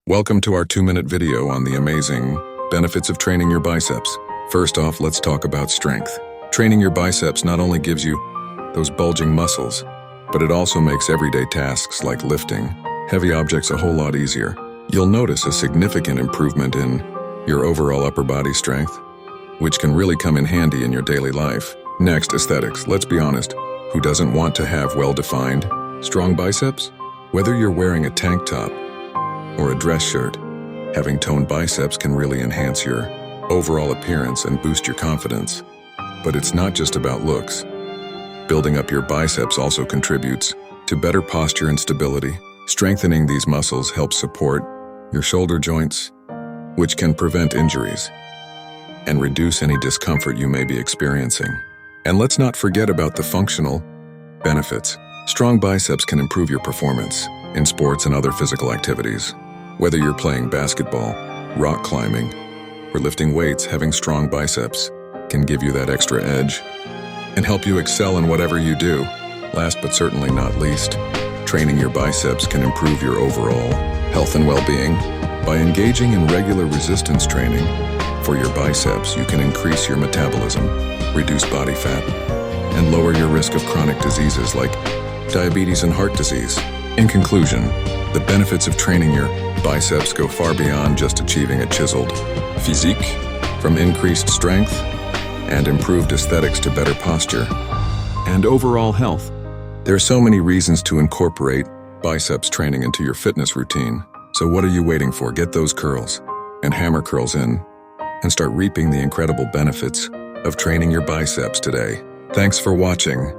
Welcome to our 2-minute video on the amazing benefits of training your biceps. First off, let's talk about strength. Training your biceps not only gives you those bulging muscles, but it also makes everyday tasks like lifting heavy objects a whole lot easier. You'll notice a significant improvement in your overall upper body strength, which can really come in handy in your daily life. Next, aesthetics. Let's be honest, who doesn't want to have well-defined, strong biceps? Whether you're wearing a tank top or a dress shirt, having toned biceps can really enhance your overall appearance and boost your confidence. But it's not just about looks. Building up your biceps also contributes to better posture and stability. Strengthening these muscles helps support your shoulder joints, which can prevent injuries and reduce any discomfort you may be experiencing. And let's not forget about the functional benefits. Strong biceps can improve your performance in sports and other physical activities. Whether you're playing basketball, rock climbing, or lifting weights, having strong biceps can give you that extra edge and help you excel in whatever you do. Last but certainly not least, training your biceps can improve your overall health and well-being. By engaging in regular resistance training for your biceps, you can increase your metabolism, reduce body fat, and lower your risk of chronic diseases like diabetes and heart disease. In conclusion, the benefits of training your biceps go far beyond just achieving a chiseled physique. From increased strength and improved aesthetics to better posture and overall health, there are so many reasons to incorporate biceps training into your fitness routine. So what are you waiting for? Get those curls and hammer curls in and start reaping the incredible benefits of training your biceps today. Thanks for watching.